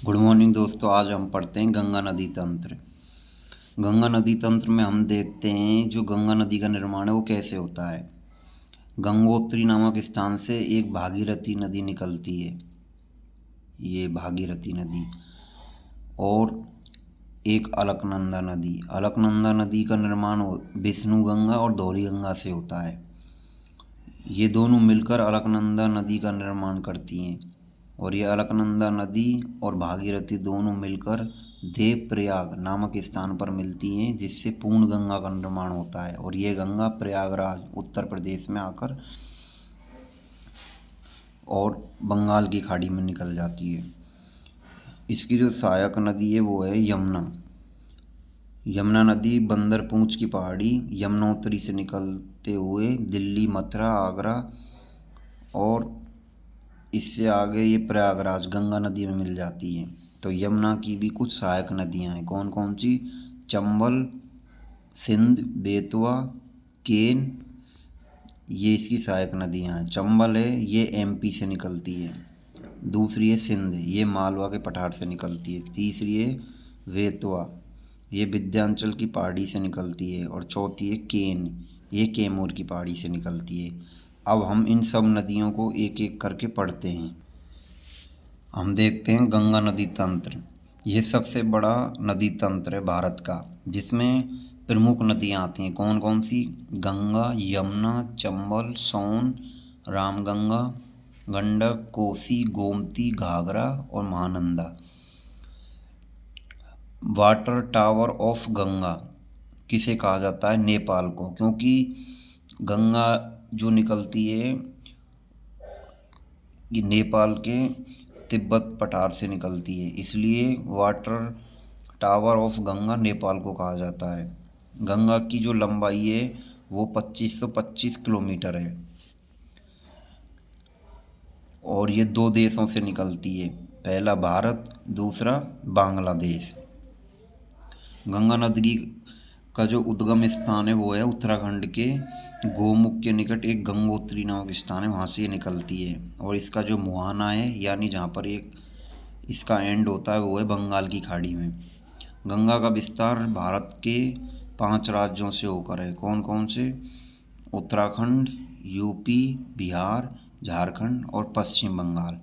Good morning दोस्तों। आज हम पढ़ते हैं गंगा नदी तंत्र। गंगा नदी तंत्र में हम देखते हैं जो गंगा नदी का निर्माण है वो कैसे होता है। गंगोत्री नामक स्थान से एक भागीरथी नदी निकलती है, ये भागीरथी नदी, और एक अलकनंदा नदी। अलकनंदा नदी का निर्माण विष्णु गंगा और धौली गंगा से होता है। ये दोनों मिलकर अलकनंदा नदी का निर्माण करती हैं, और ये अलकनंदा नदी और भागीरथी दोनों मिलकर देवप्रयाग नामक स्थान पर मिलती हैं, जिससे पूर्ण गंगा का निर्माण होता है। और ये गंगा प्रयागराज उत्तर प्रदेश में आकर और बंगाल की खाड़ी में निकल जाती है। इसकी जो सहायक नदी है वो है यमुना। यमुना नदी बंदरपूंछ की पहाड़ी यमुनोत्री से निकलते हुए दिल्ली, मथुरा, आगरा और इससे आगे ये प्रयागराज गंगा नदी में मिल जाती है। तो यमुना की भी कुछ सहायक नदियां हैं। कौन कौन सी? चंबल, सिंध, बेतवा, केन, ये इसकी सहायक नदियां हैं। चंबल है ये एमपी से निकलती है। दूसरी है सिंध, ये मालवा के पठार से निकलती है। तीसरी है बेतवा, ये विंध्याचल की पहाड़ी से निकलती है। और चौथी है केन, ये कैमूर की पहाड़ी से निकलती है। अब हम इन सब नदियों को एक एक करके पढ़ते हैं। हम देखते हैं गंगा नदी तंत्र। ये सबसे बड़ा नदी तंत्र है भारत का, जिसमें प्रमुख नदियाँ आती हैं। कौन कौन सी? गंगा, यमुना, चंबल, सोन, रामगंगा, गंडक, कोसी, गोमती, घाघरा और Mahananda. Water tower of Ganga किसे कहा जाता है? नेपाल को, क्योंकि गंगा जो निकलती है ये नेपाल के तिब्बत पठार से निकलती है, इसलिए water tower of Ganga Nepal को कहा जाता है। गंगा की जो लंबाई है वो 2525 किलोमीटर है, और ये दो देशों से निकलती है, पहला भारत, दूसरा बांग्लादेश। गंगा नदी का जो उद्गम स्थान है वो है उत्तराखंड के गोमुख के निकट एक गंगोत्री नामक स्थान है, वहाँ से ये निकलती है। और इसका जो मुहाना है, यानी जहाँ पर एक इसका एंड होता है, वो है बंगाल की खाड़ी में। गंगा का विस्तार भारत के 5 राज्यों से होकर है। कौन कौन से? उत्तराखंड, यूपी, बिहार, झारखंड और पश्चिम बंगाल।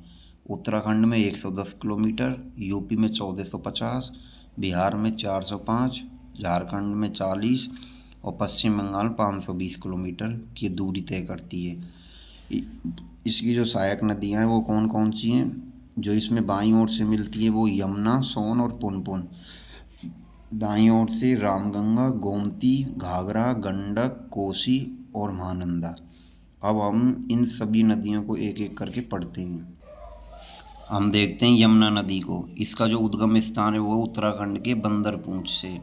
उत्तराखंड में 110 किलोमीटर, यूपी में 1450, बिहार में 405, झारखंड में 40 और पश्चिम बंगाल 520 किलोमीटर की दूरी तय करती है। इसकी जो सहायक नदियाँ हैं वो कौन कौन सी हैं? जो इसमें बाईं ओर से मिलती है वो यमुना, सोन और पुनपुन। दाईं ओर से रामगंगा, गोमती, घाघरा, गंडक, कोसी और महानंदा। अब हम इन सभी नदियों को एक एक करके पढ़ते हैं। हम देखते हैं यमुना नदी को। इसका जो उद्गम स्थान है वो उत्तराखंड के बंदरपूंछ से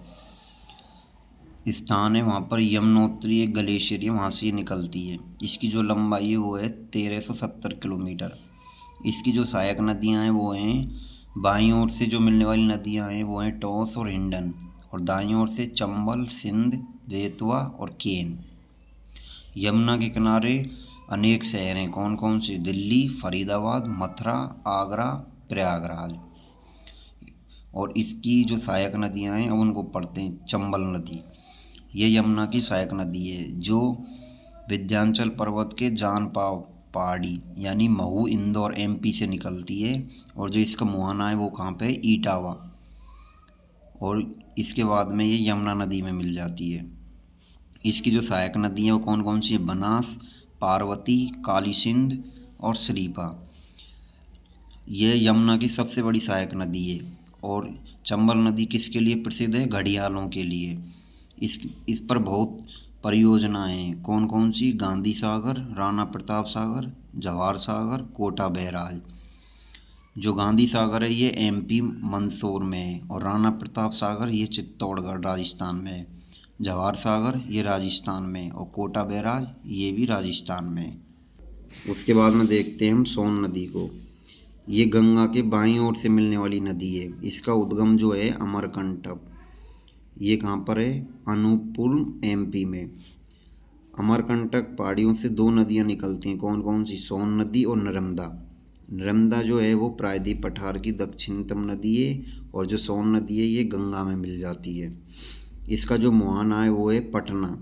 स्थान है, वहाँ पर यमुनोत्री एक ग्लेशियर है, वहाँ से निकलती है। इसकी जो लंबाई है वो है 1370 किलोमीटर। इसकी जो सहायक नदियाँ हैं वो हैं, बाईं ओर से जो मिलने वाली नदियाँ हैं वो हैं टॉस और हिंडन, और दाईं ओर से चंबल, सिंध, बेतवा और केन। यमुना के किनारे अनेक शहर हैं। कौन कौन से? दिल्ली, फरीदाबाद, मथुरा, आगरा, प्रयागराज। और इसकी जो सहायक नदियाँ हैं अब उनको पढ़ते हैं। चंबल नदी, ये यमुना की सहायक नदी है, जो विंध्याचल पर्वत के जानपाव पहाड़ी यानी महू, इंदौर, एमपी से निकलती है। और जो इसका मुहाना है वो कहाँ पे है? इटावा। और इसके बाद में ये यमुना नदी में मिल जाती है। इसकी जो सहायक नदी है वो कौन कौन सी है? बनास, पार्वती, काली सिंध और श्रीपा। ये यमुना की सबसे बड़ी सहायक नदी है। और चंबल नदी किसके लिए प्रसिद्ध है? घड़ियालों के लिए। इस पर बहुत परियोजनाएं हैं। कौन कौन सी? गांधी सागर, राणा प्रताप सागर, जवाहर सागर, कोटा बैराज। जो गांधी सागर है ये एमपी मंदसौर में है, और राणा प्रताप सागर ये चित्तौड़गढ़ राजस्थान में है। जवाहर सागर ये राजस्थान में, और कोटा बैराज ये भी राजस्थान में है। उसके बाद में देखते हैं हम सोन नदी को। ये गंगा के बाईं ओर से मिलने वाली नदी है। इसका उद्गम जो है अमरकंटक, ये कहाँ पर है? अनूपपुर, एमपी में। अमरकंटक पहाड़ियों से दो नदियाँ निकलती हैं। कौन कौन सी? सोन नदी और नर्मदा। नर्मदा जो है वो प्रायद्वीप पठार की दक्षिणतम नदी है, और जो सोन नदी है ये गंगा में मिल जाती है। इसका जो मुहाना है वो है पटना,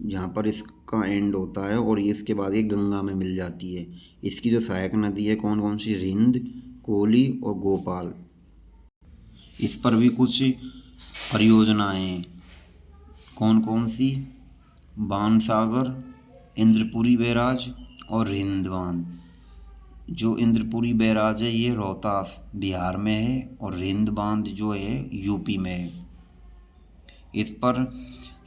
जहाँ पर इसका एंड होता है, और ये इसके बाद ये गंगा में मिल जाती है। इसकी जो सहायक नदी है कौन कौन सी, रिंद, कोली और गोपाल। इस पर भी कुछ परियोजनाएं हैं, कौन कौन सी, बाणसागर, इंद्रपुरी बैराज और रिंद बांध। जो इंद्रपुरी बैराज है ये रोहतास बिहार में है, और रिंद बांध जो है यूपी में है। इस पर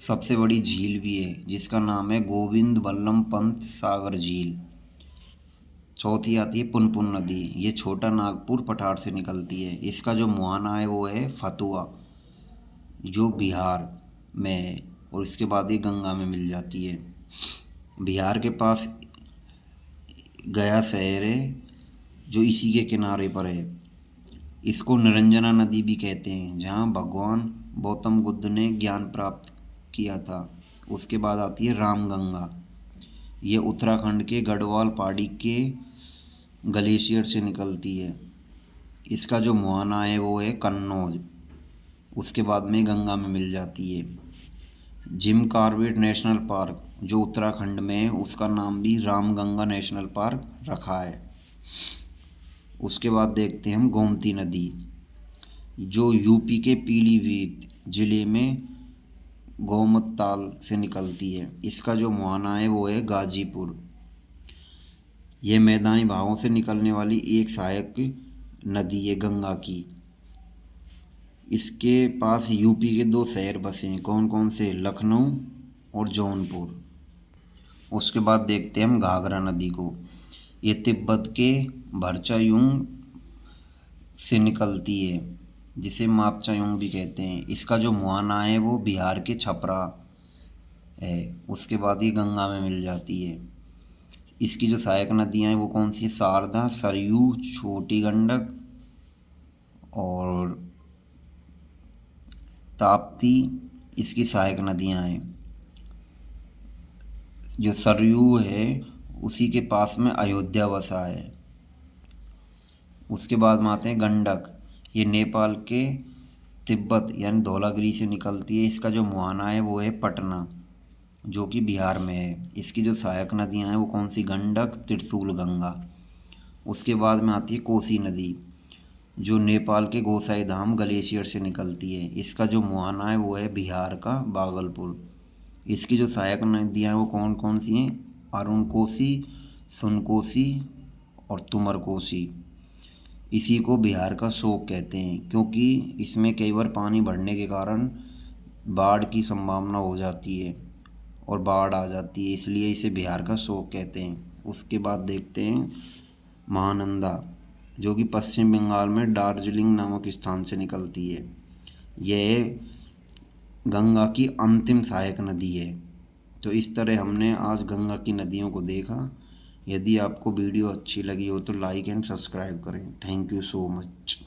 सबसे बड़ी झील भी है जिसका नाम है गोविंद वल्लभ पंत सागर झील। चौथी आती है पुनपुन नदी, ये छोटा नागपुर पठार से निकलती है। इसका जो मुहाना है वो है फतुआ, जो बिहार में है, और इसके बाद ये गंगा में मिल जाती है। बिहार के पास गया शहर है जो इसी के किनारे पर है। इसको निरंजना नदी भी कहते हैं, जहाँ भगवान गौतम बुद्ध ने ज्ञान प्राप्त किया था। उसके बाद आती है रामगंगा, ये उत्तराखंड के गढ़वाल पहाड़ी के ग्लेशियर से निकलती है। इसका जो मुहाना है वो है कन्नौज, उसके बाद में गंगा में मिल जाती है। जिम कॉर्बेट नेशनल पार्क जो उत्तराखंड में है, उसका नाम भी रामगंगा नेशनल पार्क रखा है। उसके बाद देखते हैं हम गोमती नदी, जो यूपी के पीलीभीत जिले में गोमत ताल से निकलती है। इसका जो मुहाना है वो है गाजीपुर। ये मैदानी भागों से निकलने वाली एक सहायक नदी है गंगा की। इसके पास यूपी के 2 शहर बसे हैं, कौन कौन से, लखनऊ और जौनपुर। उसके बाद देखते हैं हम घाघरा नदी को, ये तिब्बत के भरचायुंग से निकलती है, जिसे मापचायुंग भी कहते हैं। इसका जो मुहाना है वो बिहार के छपरा है। उसके बाद ये गंगा में मिल जाती है। इसकी जो सहायक नदियाँ हैं वो कौन सी, शारदा, सरयू, छोटी गंडक और ताप्ती, इसकी सहायक नदियाँ हैं। जो सरयू है उसी के पास में अयोध्या बसा है। उसके बाद में आते हैं गंडक, ये नेपाल के तिब्बत यानी धौलागिरी से निकलती है। इसका जो मुहाना है वो है पटना, जो कि बिहार में है। इसकी जो सहायक नदियाँ हैं वो कौन सी, गंडक, त्रिशूल, गंगा। उसके बाद में आती है कोसी नदी, जो नेपाल के गोसाई धाम ग्लेशियर से निकलती है। इसका जो मुहाना है वो है बिहार का बागलपुर। इसकी जो सहायक नदियाँ हैं वो कौन कौन सी हैं, अरुण कोसी, सुनकोसी और तुमर कोसी। इसी को बिहार का शोक कहते हैं, क्योंकि इसमें कई बार पानी बढ़ने के कारण बाढ़ की संभावना हो जाती है और बाढ़ आ जाती है, इसलिए इसे बिहार का शोक कहते हैं। उसके बाद देखते हैं महानंदा, जो कि पश्चिम बंगाल में दार्जिलिंग नामक स्थान से निकलती है। यह गंगा की अंतिम सहायक नदी है। तो इस तरह हमने आज गंगा की नदियों को देखा। यदि आपको वीडियो अच्छी लगी हो तो लाइक एंड सब्सक्राइब करें। Thank you so much.